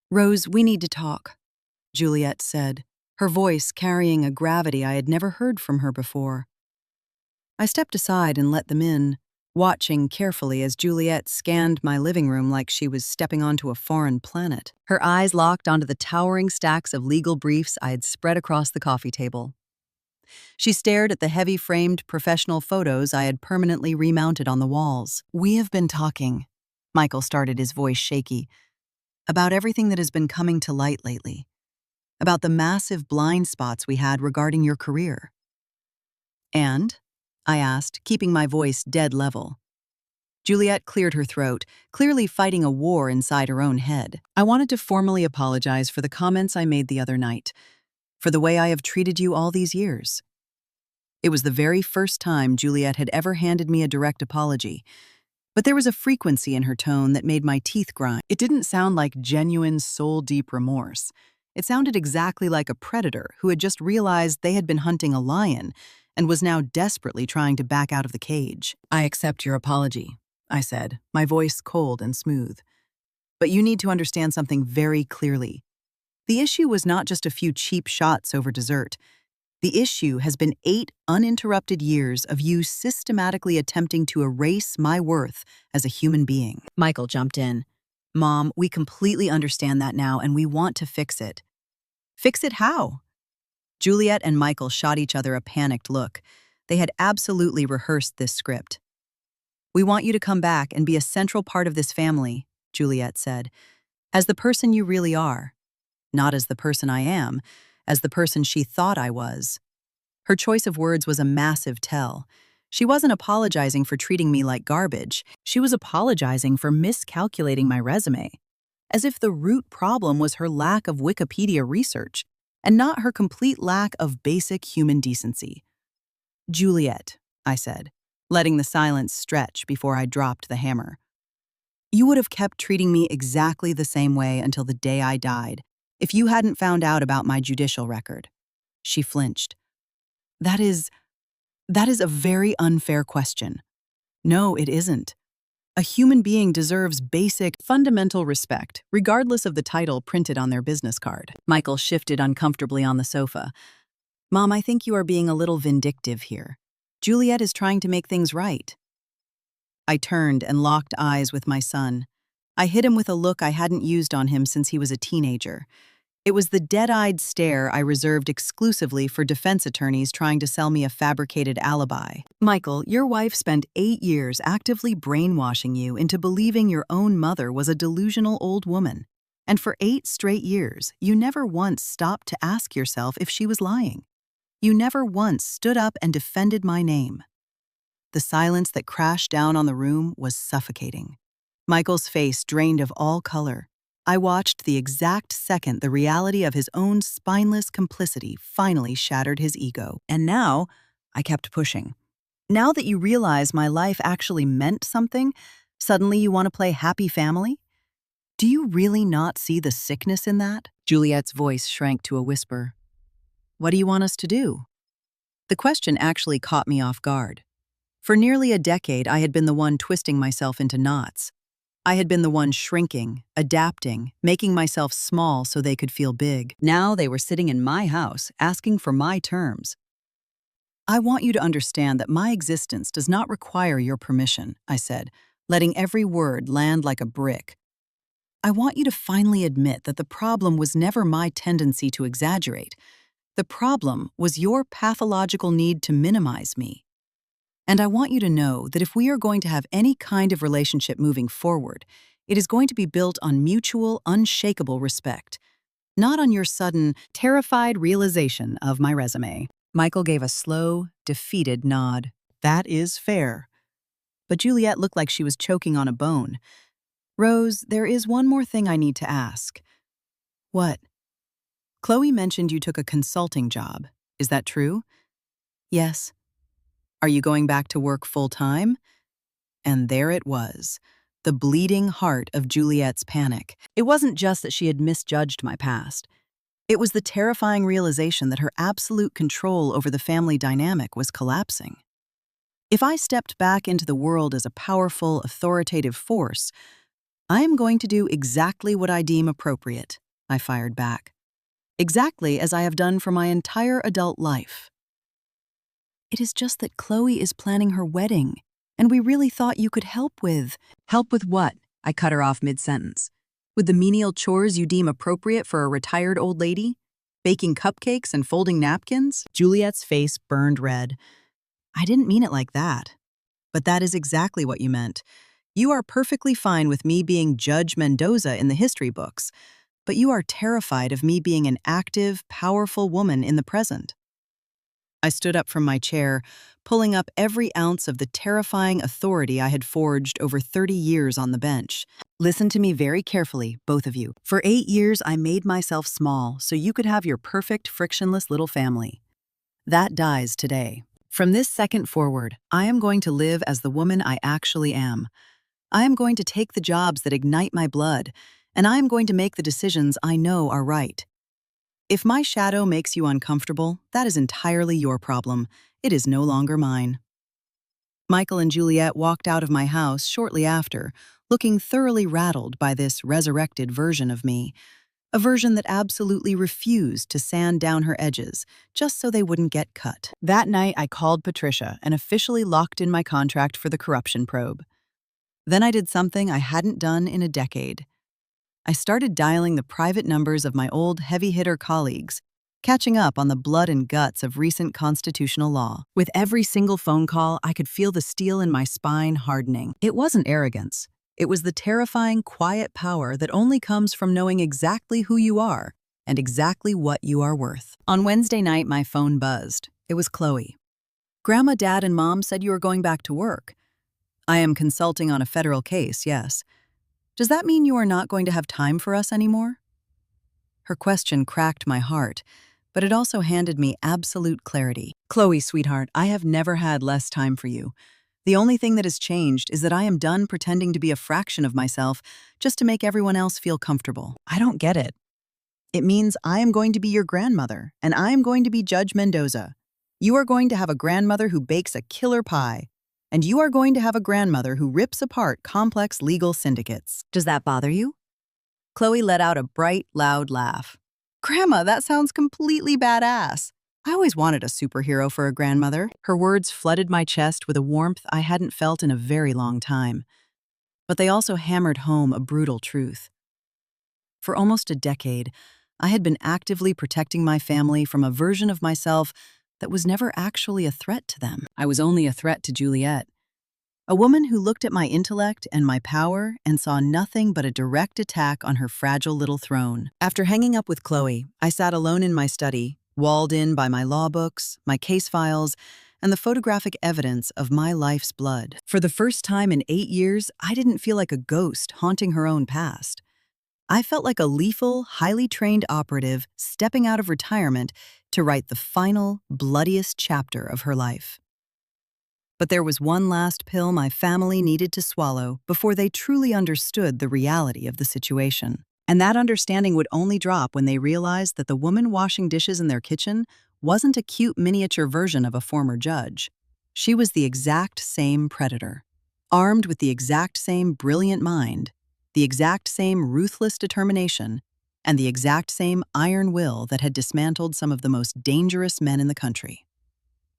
"Rose, we need to talk," Juliet said, her voice carrying a gravity I had never heard from her before. I stepped aside and let them in, watching carefully as Juliet scanned my living room like she was stepping onto a foreign planet. Her eyes locked onto the towering stacks of legal briefs I had spread across the coffee table. She stared at the heavy-framed professional photos I had permanently remounted on the walls. "We have been talking," Michael started, his voice shaky, "about everything that has been coming to light lately, about the massive blind spots we had regarding your career." "And?" I asked, keeping my voice dead level. Juliet cleared her throat, clearly fighting a war inside her own head. "I wanted to formally apologize for the comments I made the other night, for the way I have treated you all these years." It was the very first time Juliet had ever handed me a direct apology, but there was a frequency in her tone that made my teeth grind. It didn't sound like genuine, soul-deep remorse. It sounded exactly like a predator who had just realized they had been hunting a lion and was now desperately trying to back out of the cage. "I accept your apology," I said, my voice cold and smooth. "But you need to understand something very clearly. The issue was not just a few cheap shots over dessert. The issue has been 8 uninterrupted years of you systematically attempting to erase my worth as a human being." Michael jumped in. "Mom, we completely understand that now, and we want to fix it." "Fix it how?" Juliet and Michael shot each other a panicked look. They had absolutely rehearsed this script. "We want you to come back and be a central part of this family," Juliet said, "as the person you really are. Not as the person I am, as the person she thought I was." Her choice of words was a massive tell. She wasn't apologizing for treating me like garbage. She was apologizing for miscalculating my resume, as if the root problem was her lack of Wikipedia research, and not her complete lack of basic human decency. "Juliet," I said, letting the silence stretch before I dropped the hammer, "you would have kept treating me exactly the same way until the day I died, if you hadn't found out about my judicial record." She flinched. That is a very unfair question." "No, it isn't. A human being deserves basic, fundamental respect, regardless of the title printed on their business card." Michael shifted uncomfortably on the sofa. "Mom, I think you are being a little vindictive here. Juliet is trying to make things right." I turned and locked eyes with my son. I hit him with a look I hadn't used on him since he was a teenager. It was the dead-eyed stare I reserved exclusively for defense attorneys trying to sell me a fabricated alibi. "Michael, your wife spent 8 years actively brainwashing you into believing your own mother was a delusional old woman. And for 8 straight years, you never once stopped to ask yourself if she was lying. You never once stood up and defended my name." The silence that crashed down on the room was suffocating. Michael's face drained of all color. I watched the exact second the reality of his own spineless complicity finally shattered his ego. "And now," I kept pushing, "now that you realize my life actually meant something, suddenly you want to play happy family? Do you really not see the sickness in that?" Juliet's voice shrank to a whisper. "What do you want us to do?" The question actually caught me off guard. For nearly a decade, I had been the one twisting myself into knots. I had been the one shrinking, adapting, making myself small so they could feel big. Now they were sitting in my house, asking for my terms. "I want you to understand that my existence does not require your permission," I said, letting every word land like a brick. "I want you to finally admit that the problem was never my tendency to exaggerate. The problem was your pathological need to minimize me. And I want you to know that if we are going to have any kind of relationship moving forward, it is going to be built on mutual, unshakable respect, not on your sudden, terrified realization of my resume." Michael gave a slow, defeated nod. "That is fair." But Juliet looked like she was choking on a bone. "Rose, there is one more thing I need to ask." "What?" "Chloe mentioned you took a consulting job. Is that true?" "Yes." Are you going back to work full-time? And there it was, the bleeding heart of Juliet's panic. It wasn't just that she had misjudged my past. It was the terrifying realization that her absolute control over the family dynamic was collapsing. If I stepped back into the world as a powerful, authoritative force, I am going to do exactly what I deem appropriate, I fired back. Exactly as I have done for my entire adult life. It is just that Chloe is planning her wedding, and we really thought you could help with. Help with what? I cut her off mid-sentence. With the menial chores you deem appropriate for a retired old lady? Baking cupcakes and folding napkins? Juliet's face burned red. I didn't mean it like that. But that is exactly what you meant. You are perfectly fine with me being Judge Mendoza in the history books, but you are terrified of me being an active, powerful woman in the present. I stood up from my chair, pulling up every ounce of the terrifying authority I had forged over 30 years on the bench. Listen to me very carefully, both of you. For 8 years, I made myself small so you could have your perfect, frictionless little family. That dies today. From this second forward, I am going to live as the woman I actually am. I am going to take the jobs that ignite my blood, and I am going to make the decisions I know are right. If my shadow makes you uncomfortable, that is entirely your problem. It is no longer mine. Michael and Juliet walked out of my house shortly after, looking thoroughly rattled by this resurrected version of me, a version that absolutely refused to sand down her edges, just so they wouldn't get cut. That night, I called Patricia and officially locked in my contract for the corruption probe. Then I did something I hadn't done in a decade. I started dialing the private numbers of my old heavy-hitter colleagues, catching up on the blood and guts of recent constitutional law. With every single phone call, I could feel the steel in my spine hardening. It wasn't arrogance. It was the terrifying, quiet power that only comes from knowing exactly who you are and exactly what you are worth. On Wednesday night, my phone buzzed. It was Chloe. Grandma, Dad, and Mom said you were going back to work. I am consulting on a federal case, yes. Does that mean you are not going to have time for us anymore? Her question cracked my heart, but it also handed me absolute clarity. Chloe, sweetheart, I have never had less time for you. The only thing that has changed is that I am done pretending to be a fraction of myself just to make everyone else feel comfortable. I don't get it. It means I am going to be your grandmother, and I am going to be Judge Mendoza. You are going to have a grandmother who bakes a killer pie, and you are going to have a grandmother who rips apart complex legal syndicates. Does that bother you? Chloe let out a bright, loud laugh. Grandma, that sounds completely badass. I always wanted a superhero for a grandmother. Her words flooded my chest with a warmth I hadn't felt in a very long time. But they also hammered home a brutal truth. For almost a decade, I had been actively protecting my family from a version of myself that was never actually a threat to them. I was only a threat to Juliet. A woman who looked at my intellect and my power and saw nothing but a direct attack on her fragile little throne. After hanging up with Chloe, I sat alone in my study, walled in by my law books, my case files, and the photographic evidence of my life's blood. For the first time in 8 years, I didn't feel like a ghost haunting her own past. I felt like a lethal, highly trained operative stepping out of retirement to write the final, bloodiest chapter of her life. But there was one last pill my family needed to swallow before they truly understood the reality of the situation. And that understanding would only drop when they realized that the woman washing dishes in their kitchen wasn't a cute miniature version of a former judge. She was the exact same predator, armed with the exact same brilliant mind, the exact same ruthless determination, and the exact same iron will that had dismantled some of the most dangerous men in the country.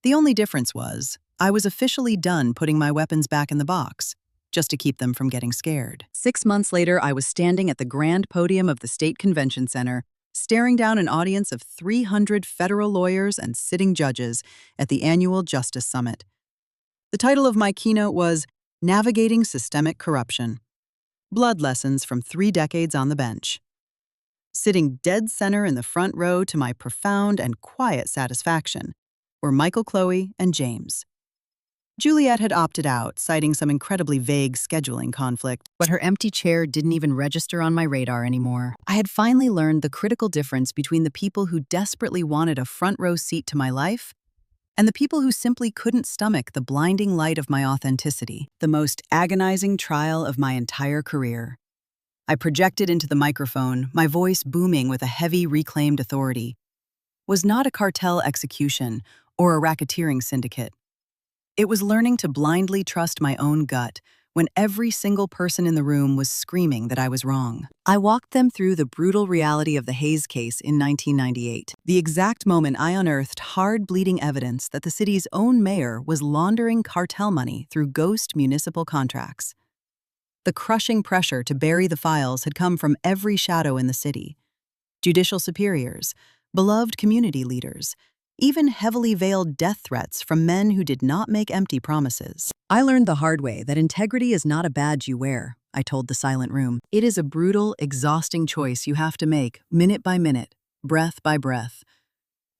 The only difference was, I was officially done putting my weapons back in the box, just to keep them from getting scared. 6 months later, I was standing at the grand podium of the State Convention Center, staring down an audience of 300 federal lawyers and sitting judges at the annual Justice Summit. The title of my keynote was Navigating Systemic Corruption: Blood Lessons from 3 Decades on the Bench. Sitting dead center in the front row to my profound and quiet satisfaction were Michael, Chloe, and James. Juliet had opted out, citing some incredibly vague scheduling conflict, but her empty chair didn't even register on my radar anymore. I had finally learned the critical difference between the people who desperately wanted a front row seat to my life and the people who simply couldn't stomach the blinding light of my authenticity, the most agonizing trial of my entire career. I projected into the microphone, my voice booming with a heavy reclaimed authority. Was not a cartel execution or a racketeering syndicate. It was learning to blindly trust my own gut when every single person in the room was screaming that I was wrong. I walked them through the brutal reality of the Hayes case in 1998, the exact moment I unearthed hard, bleeding evidence that the city's own mayor was laundering cartel money through ghost municipal contracts. The crushing pressure to bury the files had come from every shadow in the city. Judicial superiors, beloved community leaders, even heavily veiled death threats from men who did not make empty promises. I learned the hard way that integrity is not a badge you wear, I told the silent room. It is a brutal, exhausting choice you have to make, minute by minute, breath by breath.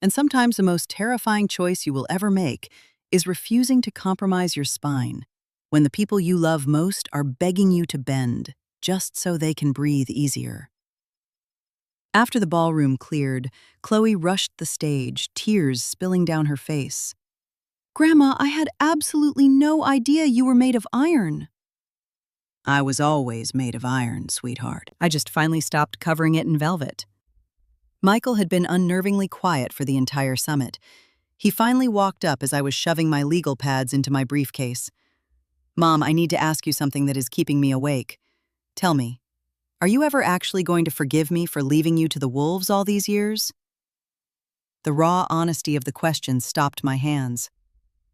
And sometimes the most terrifying choice you will ever make is refusing to compromise your spine when the people you love most are begging you to bend, just so they can breathe easier. After the ballroom cleared, Chloe rushed the stage, tears spilling down her face. "Grandma, I had absolutely no idea you were made of iron." "I was always made of iron, sweetheart. I just finally stopped covering it in velvet." Michael had been unnervingly quiet for the entire summit. He finally walked up as I was shoving my legal pads into my briefcase. "Mom, I need to ask you something that is keeping me awake. Tell me, are you ever actually going to forgive me for leaving you to the wolves all these years?" The raw honesty of the question stopped my hands.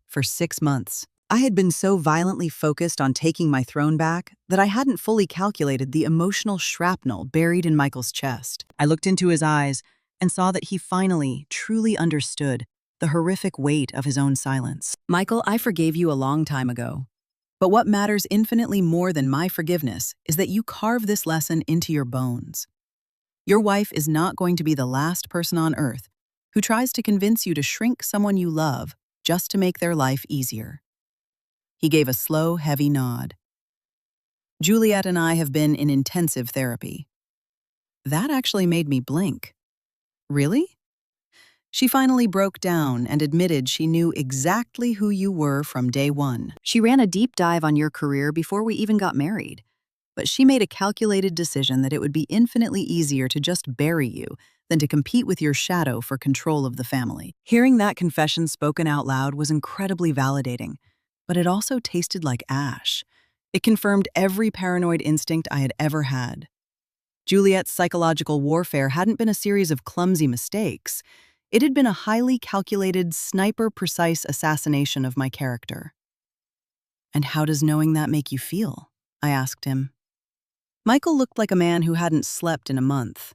For 6 months, I had been so violently focused on taking my throne back that I hadn't fully calculated the emotional shrapnel buried in Michael's chest. I looked into his eyes and saw that he finally, truly understood the horrific weight of his own silence. "Michael, I forgave you a long time ago. But what matters infinitely more than my forgiveness is that you carve this lesson into your bones. Your wife is not going to be the last person on earth who tries to convince you to shrink someone you love just to make their life easier." He gave a slow, heavy nod. "Juliet and I have been in intensive therapy." That actually made me blink. "Really?" She finally broke down and admitted she knew exactly who you were from day one. "She ran a deep dive on your career before we even got married. But she made a calculated decision that it would be infinitely easier to just bury you than to compete with your shadow for control of the family." Hearing that confession spoken out loud was incredibly validating, but it also tasted like ash. It confirmed every paranoid instinct I had ever had. Juliet's psychological warfare hadn't been a series of clumsy mistakes. It had been a highly calculated, sniper-precise assassination of my character. "And how does knowing that make you feel?" I asked him. Michael looked like a man who hadn't slept in a month.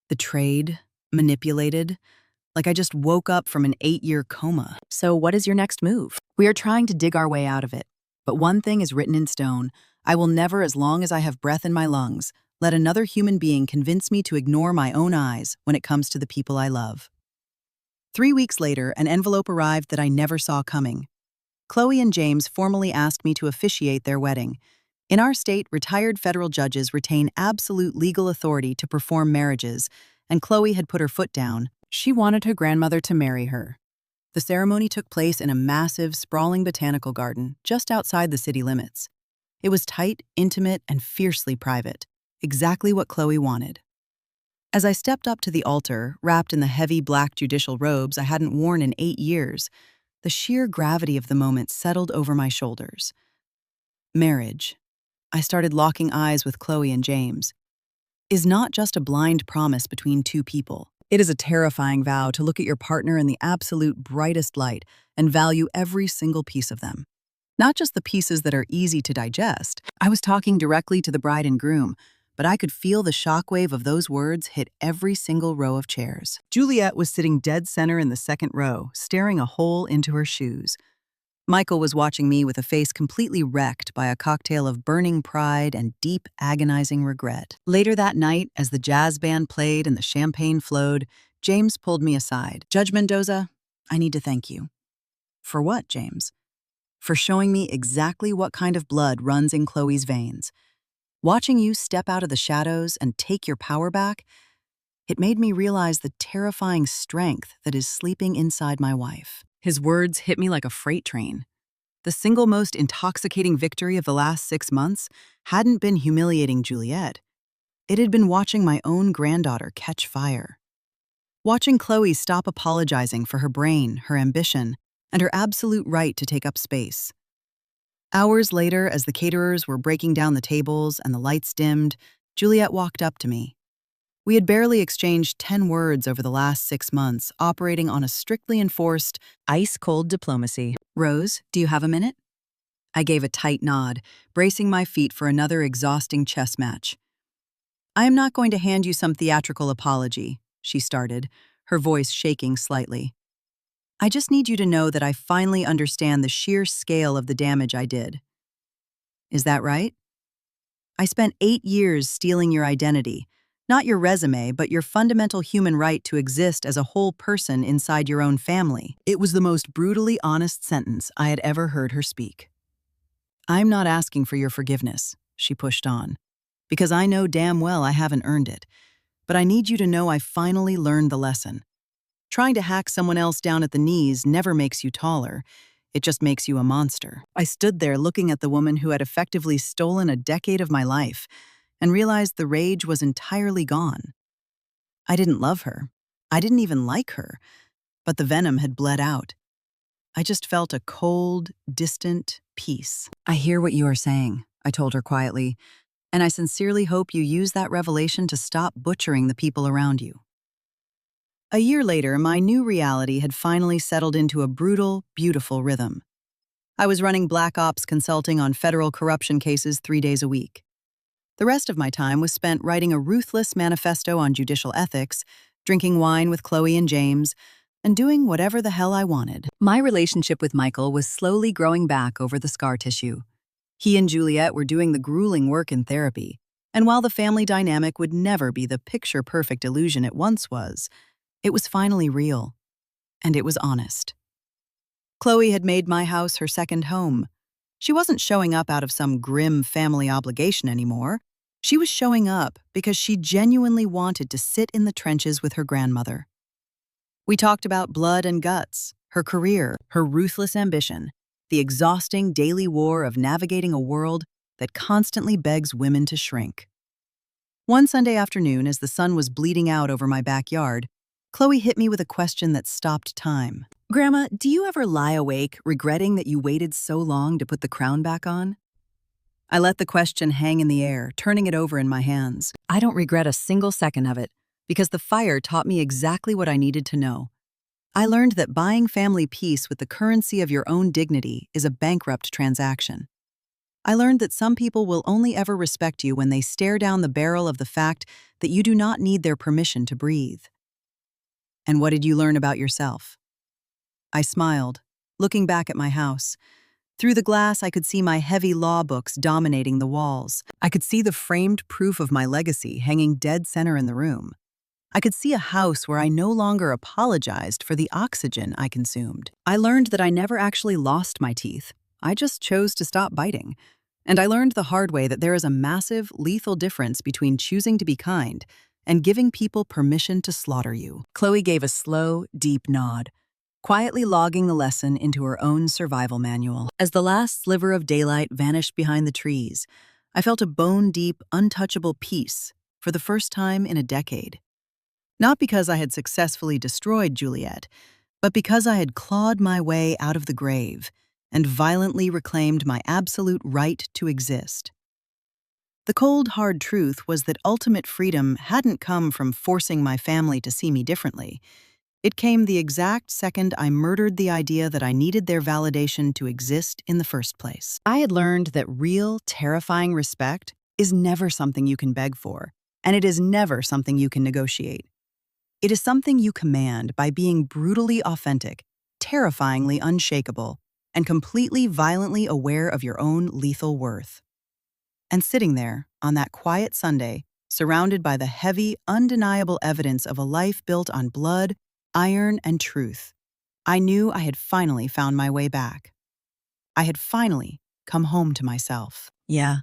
Betrayed, manipulated, like I just woke up from an 8-year coma. "So what is your next move?" "We are trying to dig our way out of it. But one thing is written in stone. I will never, as long as I have breath in my lungs, let another human being convince me to ignore my own eyes when it comes to the people I love." 3 weeks later, an envelope arrived that I never saw coming. Chloe and James formally asked me to officiate their wedding. In our state, retired federal judges retain absolute legal authority to perform marriages, and Chloe had put her foot down. She wanted her grandmother to marry her. The ceremony took place in a massive, sprawling botanical garden just outside the city limits. It was tight, intimate, and fiercely private, exactly what Chloe wanted. As I stepped up to the altar, wrapped in the heavy black judicial robes I hadn't worn in 8 years, the sheer gravity of the moment settled over my shoulders. Marriage, I started locking eyes with Chloe and James, is not just a blind promise between two people. It is a terrifying vow to look at your partner in the absolute brightest light and value every single piece of them. Not just the pieces that are easy to digest. I was talking directly to the bride and groom, but I could feel the shockwave of those words hit every single row of chairs. Juliet was sitting dead center in the second row, staring a hole into her shoes. Michael was watching me with a face completely wrecked by a cocktail of burning pride and deep, agonizing regret. Later that night, as the jazz band played and the champagne flowed, James pulled me aside. "Judge Mendoza, I need to thank you." "For what, James?" "For showing me exactly what kind of blood runs in Chloe's veins. Watching you step out of the shadows and take your power back, it made me realize the terrifying strength that is sleeping inside my wife." His words hit me like a freight train. The single most intoxicating victory of the last 6 months hadn't been humiliating Juliet. It had been watching my own granddaughter catch fire. Watching Chloe stop apologizing for her brain, her ambition, and her absolute right to take up space. Hours later, as the caterers were breaking down the tables and the lights dimmed, Juliet walked up to me. We had barely exchanged 10 words over the last 6 months, operating on a strictly enforced, ice-cold diplomacy. "Rose, do you have a minute?" I gave a tight nod, bracing my feet for another exhausting chess match. "I am not going to hand you some theatrical apology," she started, her voice shaking slightly. "I just need you to know that I finally understand the sheer scale of the damage I did." "Is that right?" "I spent 8 years stealing your identity. Not your resume, but your fundamental human right to exist as a whole person inside your own family." It was the most brutally honest sentence I had ever heard her speak. "I'm not asking for your forgiveness," she pushed on, "because I know damn well I haven't earned it. But I need you to know I finally learned the lesson. Trying to hack someone else down at the knees never makes you taller. It just makes you a monster." I stood there looking at the woman who had effectively stolen a decade of my life and realized the rage was entirely gone. I didn't love her. I didn't even like her, but the venom had bled out. I just felt a cold, distant peace. "I hear what you are saying," I told her quietly, "and I sincerely hope you use that revelation to stop butchering the people around you." A year later, my new reality had finally settled into a brutal, beautiful rhythm. I was running Black Ops consulting on federal corruption cases 3 days a week. The rest of my time was spent writing a ruthless manifesto on judicial ethics, drinking wine with Chloe and James, and doing whatever the hell I wanted. My relationship with Michael was slowly growing back over the scar tissue. He and Juliet were doing the grueling work in therapy, and while the family dynamic would never be the picture-perfect illusion it once was, it was finally real, and it was honest. Chloe had made my house her second home. She wasn't showing up out of some grim family obligation anymore. She was showing up because she genuinely wanted to sit in the trenches with her grandmother. We talked about blood and guts, her career, her ruthless ambition, the exhausting daily war of navigating a world that constantly begs women to shrink. One Sunday afternoon, as the sun was bleeding out over my backyard, Chloe hit me with a question that stopped time. "Grandma, do you ever lie awake regretting that you waited so long to put the crown back on?" I let the question hang in the air, turning it over in my hands. I don't regret a single second of it, because the fire taught me exactly what I needed to know. I learned that buying family peace with the currency of your own dignity is a bankrupt transaction. I learned that some people will only ever respect you when they stare down the barrel of the fact that you do not need their permission to breathe. "And what did you learn about yourself?" I smiled, looking back at my house. Through the glass, I could see my heavy law books dominating the walls. I could see the framed proof of my legacy hanging dead center in the room. I could see a house where I no longer apologized for the oxygen I consumed. I learned that I never actually lost my teeth. I just chose to stop biting. And I learned the hard way that there is a massive, lethal difference between choosing to be kind and giving people permission to slaughter you. Chloe gave a slow, deep nod, quietly logging the lesson into her own survival manual. As the last sliver of daylight vanished behind the trees, I felt a bone-deep, untouchable peace for the first time in a decade. Not because I had successfully destroyed Juliet, but because I had clawed my way out of the grave and violently reclaimed my absolute right to exist. The cold, hard truth was that ultimate freedom hadn't come from forcing my family to see me differently. It came the exact second I murdered the idea that I needed their validation to exist in the first place. I had learned that real, terrifying respect is never something you can beg for, and it is never something you can negotiate. It is something you command by being brutally authentic, terrifyingly unshakable, and completely violently aware of your own lethal worth. And sitting there, on that quiet Sunday, surrounded by the heavy, undeniable evidence of a life built on blood, iron, and truth, I knew I had finally found my way back. I had finally come home to myself. Yeah,